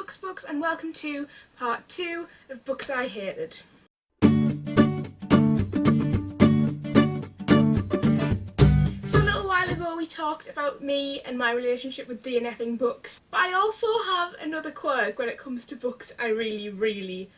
Books, and welcome to part 2 of Books I Hated. So a little while ago we talked about me and my relationship with DNFing books, but I also have another quirk when it comes to books I really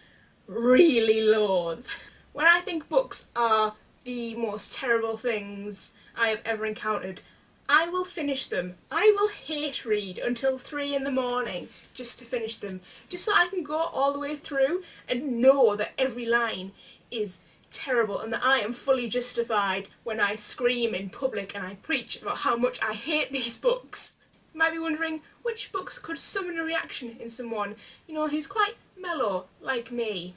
loathe. When I think books are the most terrible things I have ever encountered, I will finish them. I will hate read until 3 in the morning just to finish them, just so I can go all the way through and know that every line is terrible and that I am fully justified when I scream in public and I preach about how much I hate these books. You might be wondering which books could summon a reaction in someone, who's quite mellow like me.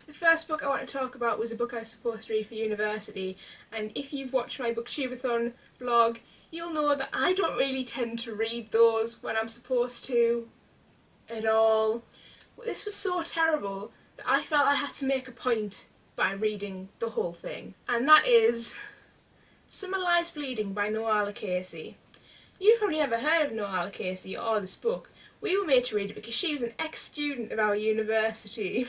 The first book I want to talk about was a book I was supposed to read for university, and if you've watched my Booktubeathon vlog, you'll know that I don't really tend to read those when I'm supposed to at all. But this was so terrible that I felt I had to make a point by reading the whole thing, and that is Summer Lies Bleeding by Noala Casey. You've probably never heard of Noala Casey or this book. We were made to read it because she was an ex-student of our university.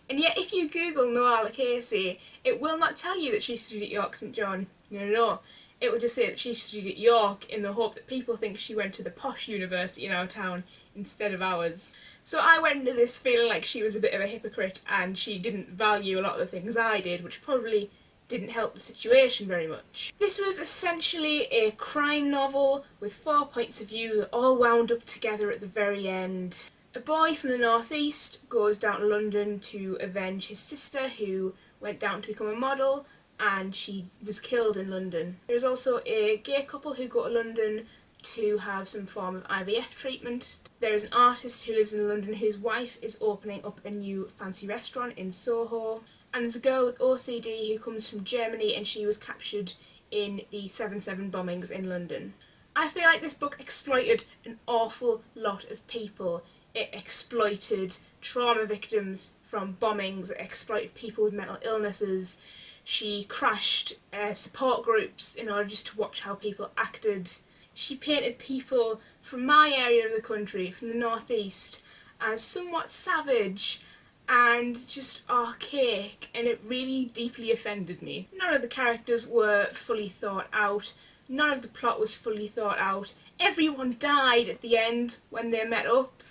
And yet if you Google Noala Casey, it will not tell you that she studied at York St John. No. It will just say that she studied at York in the hope that people think she went to the posh university in our town instead of ours. So I went into this feeling like she was a bit of a hypocrite and she didn't value a lot of the things I did, which probably didn't help the situation very much. This was essentially a crime novel with 4 points of view all wound up together at the very end. A boy from the northeast goes down to London to avenge his sister, who went down to become a model, and she was killed in London. There's also a gay couple who go to London to have some form of IVF treatment. There is an artist who lives in London whose wife is opening up a new fancy restaurant in Soho. And there's a girl with OCD who comes from Germany and she was captured in the 7/7 bombings in London. I feel like this book exploited an awful lot of people. It exploited trauma victims from bombings, it exploited people with mental illnesses. She crashed support groups in order just to watch how people acted. She painted people from my area of the country, from the northeast, as somewhat savage and just archaic, and it really deeply offended me. None of the characters were fully thought out, none of the plot was fully thought out. Everyone died at the end when they met up.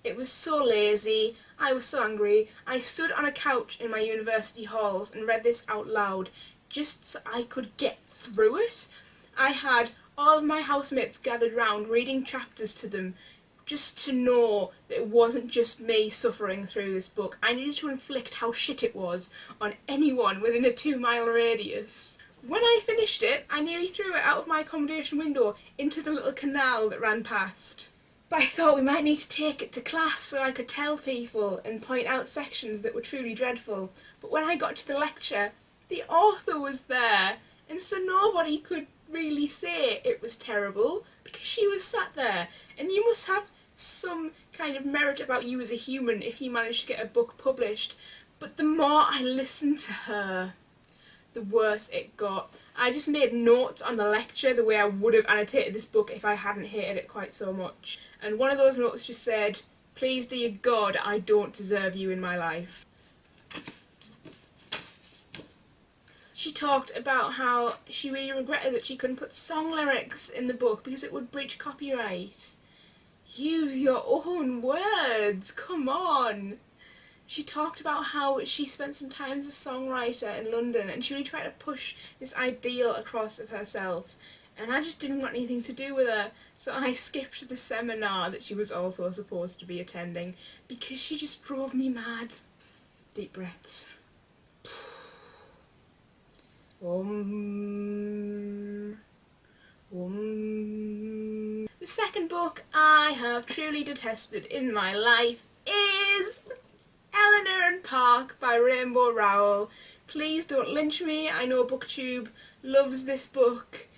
It was so lazy, I was so angry. I stood on a couch in my university halls and read this out loud just so I could get through it. I had all of my housemates gathered round reading chapters to them just to know that it wasn't just me suffering through this book. I needed to inflict how shit it was on anyone within a 2-mile radius. When I finished it, I nearly threw it out of my accommodation window into the little canal that ran past. But I thought we might need to take it to class so I could tell people and point out sections that were truly dreadful. But when I got to the lecture, the author was there, and so nobody could really say it was terrible because she was sat there. And you must have some kind of merit about you as a human if you manage to get a book published. But the more I listened to her, the worse it got. I just made notes on the lecture the way I would have annotated this book if I hadn't hated it quite so much. And one of those notes just said, "Please dear God, I don't deserve you in my life." She talked about how she really regretted that she couldn't put song lyrics in the book because it would breach copyright. Use your own words, come on! She talked about how she spent some time as a songwriter in London and she really tried to push this ideal across of herself, and I just didn't want anything to do with her, so I skipped the seminar that she was also supposed to be attending because she just drove me mad. Deep breaths. The second book I have truly detested in my life is Eleanor Park by Rainbow Rowell. Please don't lynch me. I know BookTube loves this book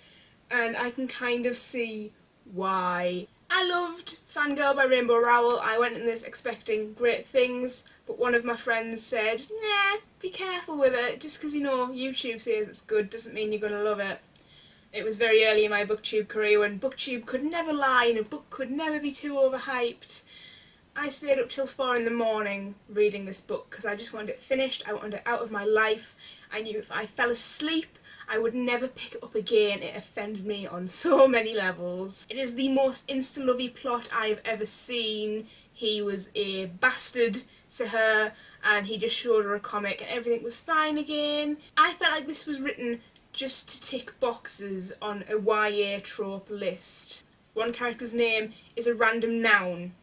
and I can kind of see why. I loved Fangirl by Rainbow Rowell. I went in this expecting great things, but one of my friends said, "Nah, be careful with it. Just because YouTube says it's good doesn't mean you're going to love it." It was very early in my booktube career when booktube could never lie and a book could never be too overhyped. I stayed up till 4 in the morning reading this book because I just wanted it finished. I wanted it out of my life. I knew if I fell asleep I would never pick it up again. It offended me on so many levels. It is the most insta-lovey plot I've ever seen. He was a bastard to her and he just showed her a comic and everything was fine again. I felt like this was written just to tick boxes on a YA trope list. One character's name is a random noun,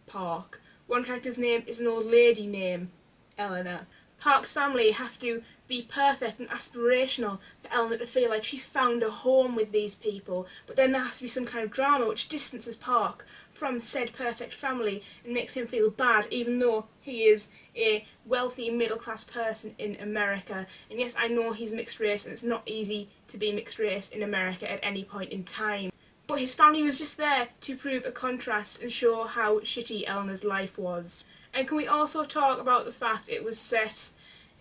Park. One character's name is an old lady name, Eleanor. Park's family have to be perfect and aspirational for Eleanor to feel like she's found a home with these people, but then there has to be some kind of drama which distances Park from said perfect family and makes him feel bad even though he is a wealthy middle class person in America. And yes, I know he's mixed race and it's not easy to be mixed race in America at any point in time. But his family was just there to prove a contrast and show how shitty Eleanor's life was. And can we also talk about the fact it was set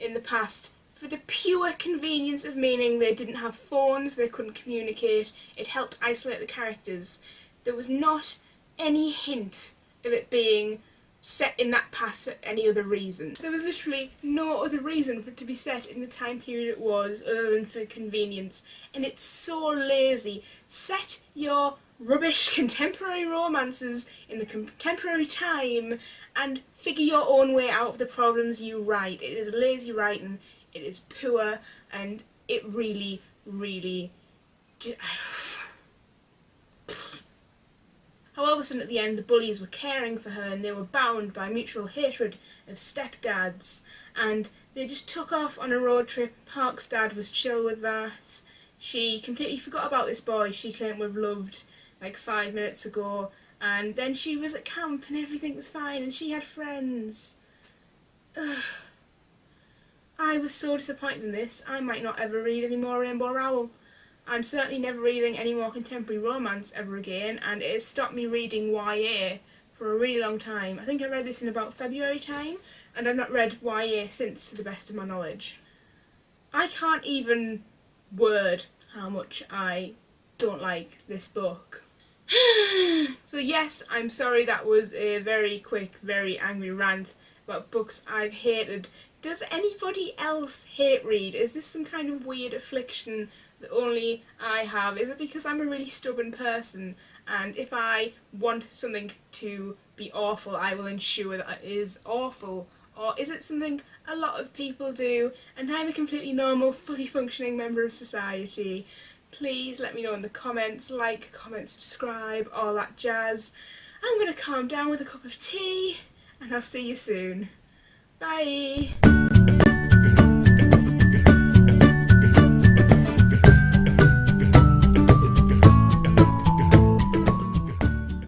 in the past for the pure convenience of meaning they didn't have phones, they couldn't communicate, it helped isolate the characters. There was not any hint of it being set in that past for any other reason. There was literally no other reason for it to be set in the time period it was other than for convenience, and it's so lazy. Set your rubbish contemporary romances in the contemporary time and figure your own way out of the problems you write. It is lazy writing, it is poor, and it really, really... However, at the end the bullies were caring for her and they were bound by mutual hatred of stepdads, and they just took off on a road trip. Park's dad was chill with that. She completely forgot about this boy she claimed to have loved like 5 minutes ago, and then she was at camp and everything was fine and she had friends. Ugh. I was so disappointed in this. I might not ever read any more Rainbow Rowell. I'm certainly never reading any more contemporary romance ever again, and it has stopped me reading YA for a really long time. I think I read this in about February time, and I've not read YA since, to the best of my knowledge. I can't even word how much I don't like this book. So yes, I'm sorry that was a very quick, very angry rant about books I've hated. Does anybody else hate read? Is this some kind of weird affliction that only I have? Is it because I'm a really stubborn person and if I want something to be awful I will ensure that it is awful? Or is it something a lot of people do and I'm a completely normal, fully functioning member of society? Please let me know in the comments. Like, comment, subscribe, all that jazz. I'm gonna calm down with a cup of tea and I'll see you soon. Bye!